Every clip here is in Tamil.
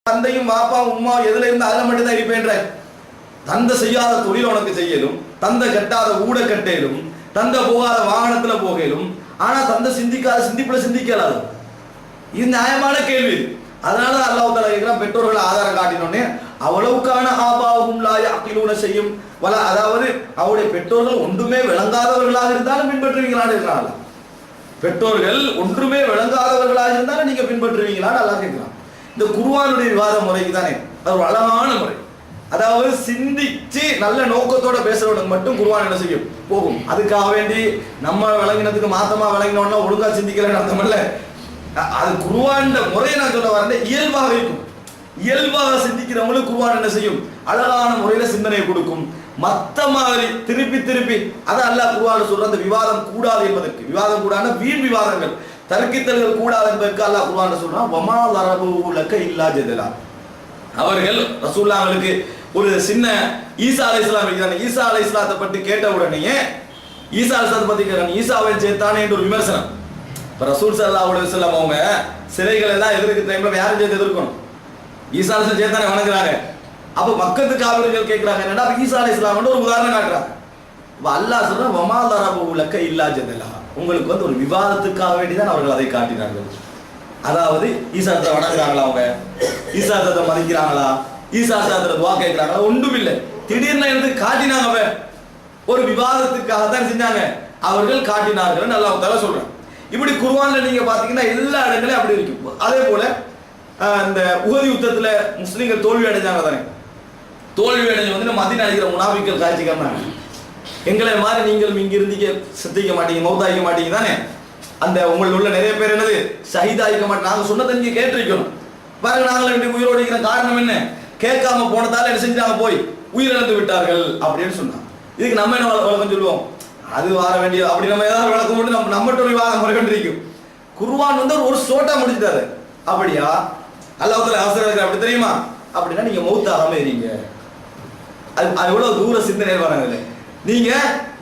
தந்தையும் வாப்பா உம்மா எதுல இருந்து அதுல மட்டும் தான் இருப்பேன்ற. தந்தை செய்யாத தொழில் உனக்கு செய்யலும், தந்தை கட்டாத ஊட கட்டேலும், தந்தை போகாத வாகனத்துல போகலும், ஆனா தந்தை சிந்திக்காத சிந்திக்கலாது. இது நியாயமான கேள்வி. அதனால அல்லாஹ் தஆலா கேக்குறான், பெற்றோர்களை ஆதாரம் காட்டினோடனே அவ்வளவுக்கான ஆபாவும் லா யஅகிலூன செய்யும் வல, அதாவது அவருடைய பெற்றோர்கள் ஒன்றுமே விளங்காதவர்களாக இருந்தாலும் பின்பற்றுவீங்களான்னு இருக்கிறாங்க. பெற்றோர்கள் ஒன்றுமே விளங்காதவர்களாக இருந்தாலும் நீங்க பின்பற்றுவீங்களான்னு அல்லாஹ் கேட்கிறான். இந்த குர்ஆனுடைய விவாத முறைக்கு தானே அது ஒரு அழகான முறை. அதாவது சிந்திச்சு நல்ல நோக்கத்தோட பேசுறவனுக்கு மட்டும் குர்ஆன் என்ன செய்யும் போகும். அதுக்காக வேண்டி நம்ம விளங்கினதுக்கு மாத்தமா விளங்கினோம்னா ஒழுங்கா சிந்திக்கலன்னு அர்த்தம் இல்ல. அது குர்ஆன் முறையை நான் சொல்ல வரேன், இயல்பாக இருக்கும். இயல்பாக சிந்திக்கிறவங்களுக்கு குர்ஆன் என்ன செய்யும், அழகான முறையில சிந்தனையை கொடுக்கும். மத்த மாதிரி திருப்பி அதை அல்லாஹ் குர்ஆன்ல சொல்ற அந்த விவாதம் கூடாது என்பதற்கு, விவாதம் கூடான வீண் விவாதங்கள் தர்க்கித்தல்கள் கூடாது என்பதற்கு அல்லாஹ் குர்ஆன்ல சொல்றான், வமா லரபு லக இல்லா ஜதலா. அவர்கள் ரசூலுல்லாஹ்களுக்கு ஒரு சின்ன ஈசா அலைஹிஸ்ஸலாம் இருக்கிறாங்க. ஈசா அலைஹிஸ்ஸலாத்தை பற்றி கேட்ட உடனே ஈசா அலைஹிஸ்ஸலாத்தை பத்தி கேட்டாங்க, ஈசாவை சேர்த்தானே என்று ஒரு விமர்சனம். இப்ப ரசூல் ஸல்லல்லாஹு அலைஹி வஸல்லம் அவங்க சிலைகள் எல்லாம் எதிர்க்க டைம்ல யாரும் சேர்த்து எதிர்க்கணும், ஈசா அலைஹிஸ்ஸலாம் சேர்த்தானே வணங்குறாங்க. அப்ப மக்கத்து காவிர்கள் கேட்கிறாங்க, என்னடா ஈசா அலைஹிஸ்ஸலாம் ஒரு உதாரணம் காட்டுறாங்க. அப்ப அல்லாஹ் சொல்றான், வமா லரபு லக இல்லா ஜதலா. உங்களுக்கு ஒரு விவாதத்துக்காக வேண்டிதான் அவர்கள் அதை காட்டினார்கள். அதாவது ஈசா அலைஹிஸ்ஸலாம் வணங்குறாங்களா, அவங்க ஈசா அலைஹிஸ்ஸலாம் மதிக்கிறாங்களா, ஈசா அலைஹிஸ்ஸலாம் துஆ கேட்கிறாங்களா, ஒன்றும் இல்லை. திடீர்னு எடுத்து காட்டினாங்க. அவ ஒரு விவாதத்துக்காக தான் செஞ்சாங்க, அவர்கள் காட்டினார்கள் அல்லாஹ் தஆலா சொல்றான். இப்படி குர்ஆன்ல நீங்க பாத்தீங்கன்னா எல்லா இடங்களையும் அப்படி இருக்கு. அதே போல இந்த உஹது யுத்தத்துல முஸ்லிம்கள் தோல்வி அடைஞ்சாங்க தானே, தோல்வி அடைஞ்சு வந்து மதீனா அடிக்கிற முனாஃபிக்கள் காய்ச்சிக்கிறாங்க, எங்களை மாதிரி நீங்களும் இங்க இருந்தீங்க சித்திக்க மாட்டீங்க, மௌதாயிக்க மாட்டீங்க தானே, அந்த உங்களில் உள்ள நிறைய பேர் என்னது ஷஹீதாயிக்க மாட்டேன், நாங்க சொன்னதை நீங்க கேட்டிருக்கணும். பாருங்க நாங்கள் இன்னைக்கு உயிரோடு இருக்கிற காரணம் என்ன, கேட்காம போனதால என்ன செஞ்சாங்க, போய் உயிரிழந்து விட்டார்கள் அப்படின்னு சொன்னாங்க. இதுக்கு நம்ம என்ன வழக்கம் சொல்லுவோம், அது வர வேண்டிய அப்படி நம்ம ஏதாவது விளக்கம் போட்டு நம்மகிட்ட ஒரு விவாதம் முறை கொண்டிருக்கும். குர்ஆன் வந்து ஒரு சோட்டா முடிச்சுட்டாரு. அப்படியா அல்லாஹ் தஆலா அவசரம் அப்படி தெரியுமா, அப்படின்னா நீங்க மௌத்தாகாம இருங்க. அது எவ்வளவு தூர சிந்தனை வராங்க, நீங்க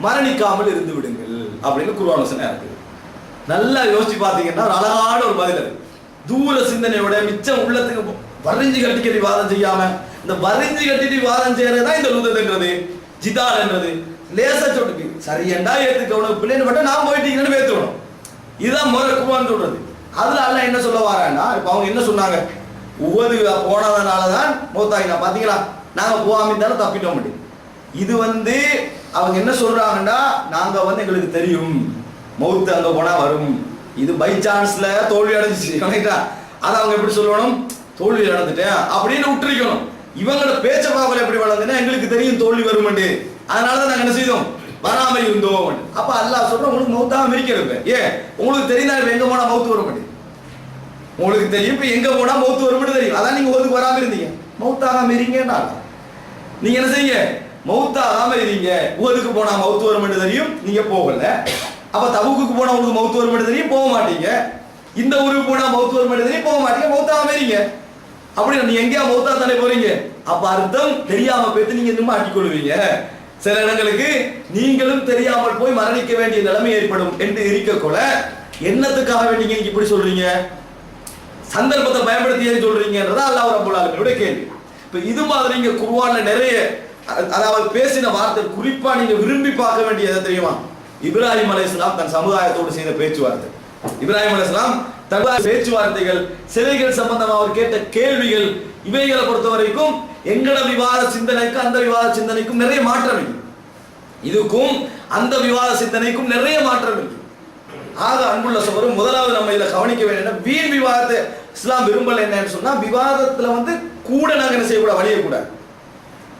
மரணிக்காமல் இருந்து விடுங்கள் அப்படின்னு குர்ஆன் வசனம் இருக்கு. நல்லா யோசிச்சு பாத்தீங்கன்னா ஒரு அழகான ஒரு பதில் அது. தூர சிந்தனையோட மிச்சம் உள்ளத்துக்கு வரிஞ்சு கட்டிக்கிட்டு விவாதம் செய்யாம, இந்த வரிஞ்சு கட்டிட்டு விவாதம் செய்யறதுதான் இந்த லுதத்ன்றது, ஜிதால் என்றது. லேசா சொல்லுக்கு சரியண்டா ஏத்துக்கணும், பிள்ளைன்னு மட்டும் நான் போயிட்டீங்கன்னு ஏத்துக்கணும். இதுதான் முறை குர்ஆன் சொல்றது. அதுல அல்லாஹ் என்ன சொல்ல வரான்னா, இப்ப அவங்க என்ன சொன்னாங்க, உஹது போனதுனாலதான் மௌத்தாயினா, பாத்தீங்களா நாங்க போகாம இருந்தாலும் தப்பிட்டோம். இது வந்து அவங்க என்ன சொல்றாங்கன்னா, நாங்க வந்து எங்களுக்கு தெரியும் மௌத்து அங்க போனா வரும், இது பை சான்ஸ்ல தோல்வி அடைஞ்சிச்சு, அதை அவங்க எப்படி சொல்லணும், தோல்வி அடைஞ்சிட்டேன் அப்படின்னு விட்டுருக்கணும். இவங்களோட பேச்ச பாவல எப்படி வளர்ந்துன்னா, எங்களுக்கு தெரியும் தோல்வி வரும், அதனாலதான் நாங்க என்ன செய்தோம், வராம இருந்தோம். அப்ப அல்லாஹ் சொல்ற, உங்களுக்கு மௌத்தாம இருக்கிறது ஏன், உங்களுக்கு தெரியுதா எங்க போனா மௌத்து வரும், உங்களுக்கு தெரியும் இப்ப எங்க போனா மௌத்து வரும் தெரியும், அதான் நீங்க ஓதுக்கு வராம இருந்தீங்க, மௌத்தாகாம இருங்கன்னா நீங்க என்ன செய்ய, மௌத்தாகாம இருங்க. ஊருக்கு போனா மௌத்து வரும் தெரியும், நீங்க போகல. அப்ப தபூக்கு போனா உங்களுக்கு மௌத்து வரும் தெரியும், போக மாட்டீங்க. இந்த ஊருக்கு போனா மௌத்து வரும் தெரியும், போக மாட்டீங்க, மௌத்தாகாம இருங்க. அப்படி நீங்க எங்கேயா மௌத்தா தானே போறீங்க, அப்ப அர்த்தம் தெரியாம போயிட்டு நீங்க இன்னும் மாட்டிக் கொள்வீங்க. சில இடங்களுக்கு நீங்களும் தெரியாமல் போய் மரணிக்க வேண்டிய நிலைமை ஏற்படும் என்று இருக்க கூட என்னத்துக்காக வேண்டிங்க இப்படி சொல்றீங்க, சந்தர்ப்பத்தை பயன்படுத்தி சொல்றீங்கன்றத அல்லாஹ் ரப்பல் ஆலமீனுடைய கேள்வி. இப்ப இது மாதிரி இங்க குர்ஆன்ல நிறைய, அதாவது பேசின வார்த்தை குறிப்பா நீங்க விரும்பி பார்க்க வேண்டியது தெரியுமா, இப்ராஹிம் அலைஹிஸ்ஸலாம் தன் சமுதாயத்தோடு செய்த பேச்சுவார்த்தை. இப்ராஹிம் அலைஹிஸ்ஸலாம் தன்னுடைய பேச்சுவார்த்தைகள், சிலைகள் சம்பந்தமா அவர் கேட்ட கேள்விகள், இவைகளை பொறுத்த வரைக்கும் எங்கட விவாத சிந்தனைக்கும் அந்த விவாத சிந்தனைக்கும் நிறைய மாற்றம் இருக்கு. இதுக்கும் அந்த விவாத சிந்தனைக்கும் நிறைய மாற்றம் இருக்கு. ஆக அன்புள்ள சகோதரர், முதலாவது நம்ம இதை கவனிக்க வேண்டிய வீண் விவாதத்தை இஸ்லாம் விரும்பல. என்னன்னு சொன்னா, விவாதத்துல வந்து கூட நாங்க என்ன செய்யக்கூடாது, வழியக்கூடாது.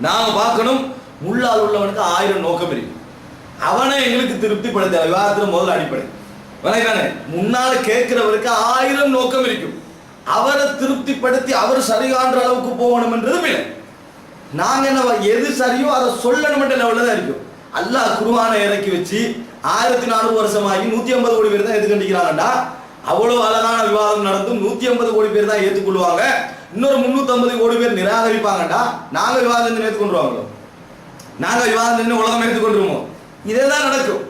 நாங்க பார்க்கணும், முள்ளால் உள்ளவனுக்கு 1000 நோக்கம் இருக்கு, அவனை எங்களுக்கு திருப்திப்படுத்த விவாதத்துல முதல் அடிப்படை வணக்கானே. முன்னால கேட்கிறவருக்கு 1000 நோக்கம் இருக்கும், அவரை திருப்திப்படுத்தி அவர் சரிகான்ற அளவுக்கு போகணும் என்றதும் இல்லை. நாங்க என்ன எது சரியோ அதை சொல்லணும் என்ற லெவல்ல தான் இருக்கும். அல்லாஹ் குர்ஆனை இறக்கி வச்சு 1400 வருஷமாகி 150 கோடி பேர் தான் ஏற்றுக்கண்டிக்கிறாங்கடா. அவ்வளவு அழகான விவாதம் நடந்தும் 150 கோடி பேர் தான் ஏற்றுக்கொள்வாங்க, இன்னொரு 350 கோடி பேர் நிராகரிப்பாங்கடா. நாங்க விவாதம் ஏற்றுக்கொண்டுருவாங்களோ, நாங்க விவாதம் உலகம் ஏற்றுக்கொண்டுருவோம், இதே தான் நடக்கும்.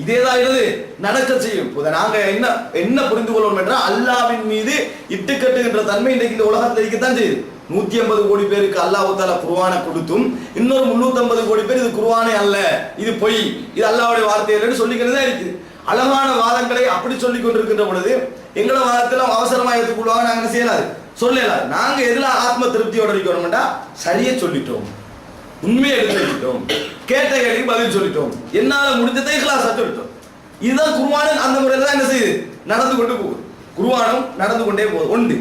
இதேதான் இது நடக்க செய்யும். நாங்க என்ன என்ன புரிந்து கொள்வோம் என்றால் அல்லாஹ்வின் மீது இட்டுக்கட்டுகின்ற தன்மை இன்றைக்கு இந்த உலகத்தில் இருக்கத்தான் செய்யுது. 150 கோடி பேருக்கு அல்லாஹ் தஆலா குர்ஆனை கொடுத்தும் இன்னொரு 350 கோடி பேர் இது குர்ஆனே அல்ல, இது பொய், இது அல்லாஹ்வுடைய வார்த்தை இல்லைன்னு சொல்லிக்கிறது தான் இருக்குது. அழகான வாதங்களை அப்படி சொல்லிக் கொண்டிருக்கின்ற பொழுது எங்கள வாதத்தில் அவசரமாக எடுத்துக்கொள்வாங்க. நாங்கள் செய்யலாது சொல்லலாம். நாங்க எதுல ஆத்ம திருப்தியோட இருக்கணும்டா சரியே சொல்லிட்டோம், உண்மையை எடுத்து வைக்கிட்டோம், கேட்ட கேள்விக்கு பதில் சொல்லிட்டோம், என்னால முடிஞ்சதை இஹ்லாஸா சொல்லிட்டோம். இதுதான் குர்ஆன் அந்த முறையில் தான் என்ன செய்யுது நடந்து கொண்டு போகுது. குர்ஆனும் நடந்து கொண்டே போகுது. ஒன்று.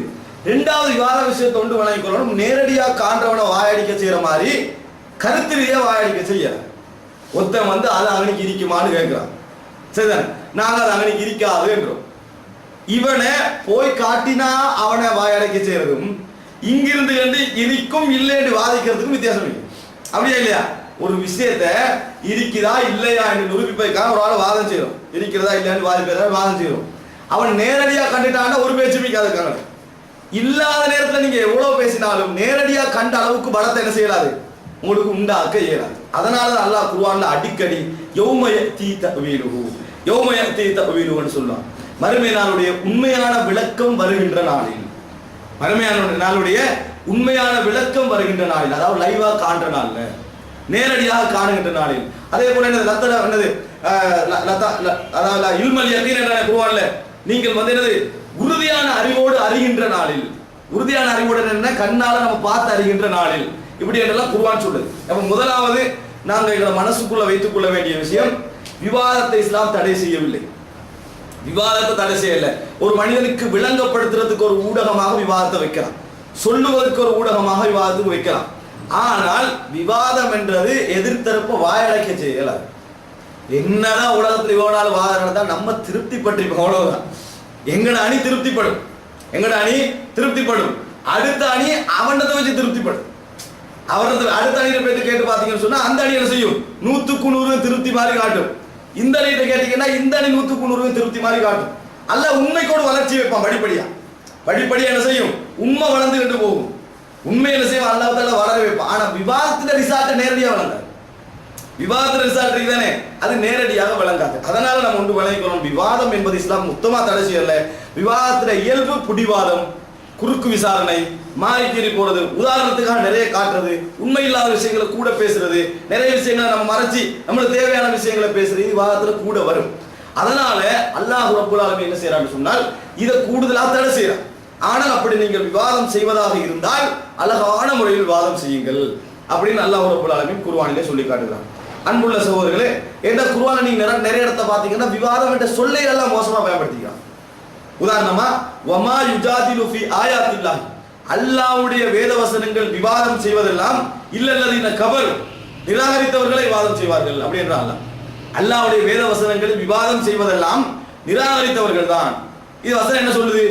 ரெண்டாவது விவாத விஷயத்தை ஒன்று வழங்கிக் கொள்ளணும். நேரடியாக காண்றவனை வாயடிக்க செய்யற மாதிரி கருத்திலேயே வாயடிக்க செய்ய ஒருத்தன் வந்து அது அவனுக்கு இருக்குமான்னு கேட்கிறான். சரிதான், நாங்க அது அவனுக்கு இருக்காது என்றோம். இவனை போய் காட்டினா அவனை வாயடைக்க செய்யறதும் இங்கிருந்து கண்டு இருக்கும் இல்லை என்று வாதிக்கிறதுக்கும் வித்தியாசம் இருக்கு. அப்படியா இல்லையா? ஒரு விஷயத்தை இருக்குதா இல்லையா என்று நிரூபிப்பதற்காக ஒரு ஆள் வாதம் செய்யறோம். இருக்கிறதா இல்லையான்னு வாதம் செய்யறோம். அவன் நேரடியாக கண்டுட்டான்னா ஒரு பேச்சு மிக்காதுக்காங்க. இல்லாத நேரத்தில் நீங்க எவ்வளவு பேசினாலும் நேரடியாக கண்ட அளவுக்கு பலத்தை என்ன செய்யலாது உங்களுக்கு உண்டாக்க இயலாது. அதனால அல்லாஹ் குர்ஆன்ல அடிக்கடி யௌம யஅதி தஅவீலுஹு யௌம யஅதி தஅவீலுஹுன்னு சொல்றான். மறுமை நாளுடைய உண்மையான விளக்கம் வருகின்ற நாளில், மறுமையான நாளுடைய உண்மையான விளக்கம் வருகின்ற நாளில், அதாவது லைவா காண்ற நாள்ல, நேரடியாக காணுகின்ற நாளில். அதே போல என்னது லத்தட என்னது அதாவது இல்மல் யகீன் என்ற குர்ஆன்ல நீங்கள் வந்து என்னது உறுதியான அறிவோடு அறிகின்ற நாளில், உறுதியான அறிவோடு என்ன கண்ணால நம்ம பார்த்து அறிகின்ற நாளில், இப்படி என்றெல்லாம் குர்ஆன் சொல்லுது. அப்ப முதலாவது நாங்கள் எங்களை மனசுக்குள்ள வைத்துக் கொள்ள வேண்டிய விஷயம், விவாதத்தை இஸ்லாம் தடை செய்யவில்லை. விவாதத்தை தடை செய்யல. ஒரு மனிதனுக்கு விளங்கப்படுத்துறதுக்கு ஒரு ஊடகமாக விவாதத்தை வைக்கலாம், சொல்லுவதற்கு ஒரு ஊடகமாக விவாதத்துக்கு வைக்கலாம். ஆனால் விவாதம் என்றது எதிர்த்தரப்ப வாயடைக்க செய்யல. என்னதான் உலகத்தில் இவ்வளவு வாதம் நடந்தா நம்ம திருப்தி பற்றி அவ்வளவுதான். எங்கட அணி திருப்திப்படும், எங்கட அணி திருப்திப்படும், அடுத்த அணி அவனத்தை வச்சு திருப்திப்படும். அவரது அடுத்த அணியை போயிட்டு கேட்டு பார்த்தீங்கன்னு சொன்னா அந்த அணி என்ன செய்யும் 100க்கு 100 திருப்தி மாதிரி காட்டும். இந்த அணியிட்ட கேட்டீங்கன்னா இந்த அணி 100க்கு 100 திருப்தி மாதிரி காட்டும். அல்ல உண்மைக்கோடு வளர்ச்சி வைப்பான். படிப்படியா என்ன செய்யும் உண்மை வளர்ந்து கொண்டு போகும். உண்மை என்ன செய்யும் அல்லாஹ் தஆலா வளர வைப்பான். ஆனா விவாதத்துல ரிசால்ட் நேரடியாக வழங்காது. விவாதத்துல ரிசால்ட் இருக்குதானே அது நேரடியாக வழங்காது. அதனால நம்ம ஒன்று வழங்கிக்கணும், விவாதம் என்பது இஸ்லாம் முத்தமா தடை செய்யல. விவாதத்துல இயல்பு புடிவாதம், குறுக்கு விசாரணை, மாறி கீறி போறது, உதாரணத்துக்காக நிறைய காட்டுறது, உண்மை இல்லாத விஷயங்களை கூட பேசுறது, நிறைய விஷயங்களை நம்ம மறைச்சி நம்மளுக்கு தேவையான விஷயங்களை பேசுறது விவாதத்துல கூட வரும். அதனால அல்லாஹ் ரப்பல் ஆலமீன் என்ன செய்யறான்னு சொன்னால் இதை கூடுதலாக தடை செய்யறான். ஆனால் அப்படி நீங்கள் விவாதம் செய்வதாக இருந்தால் அழகான முறையில் விவாதம் செய்யுங்கள் அப்படின்னு அல்லாஹ் ரப்பல் ஆலமீன் குர்ஆனிலே சொல்லி காட்டுகிறான். அன்புள்ள சகோதரர்களே, எந்த குர்ஆனை நீங்க நிறைய இடத்தை பார்த்தீங்கன்னா விவாதம் என்ற சொல்லை எல்லாம் மோசமா பயன்படுத்திக்கிறான். உதாரணமா வமா யுஜாதிலு ஃபி ஆயாத்தில்லாஹ், அல்லாஹ்வுடைய வேத வசனங்கள் விவாதம் செய்வதெல்லாம் இல்லல்லதீன கஃபர், நிராகரித்தவர்களை விவாதம் செய்வார்கள் அப்படி என்றால் அல்லாஹ்வுடைய வேத வசனங்களை விவாதம் செய்வதெல்லாம் நிராகரித்தவர்கள் தான். இது வசனம் என்ன சொல்லுது?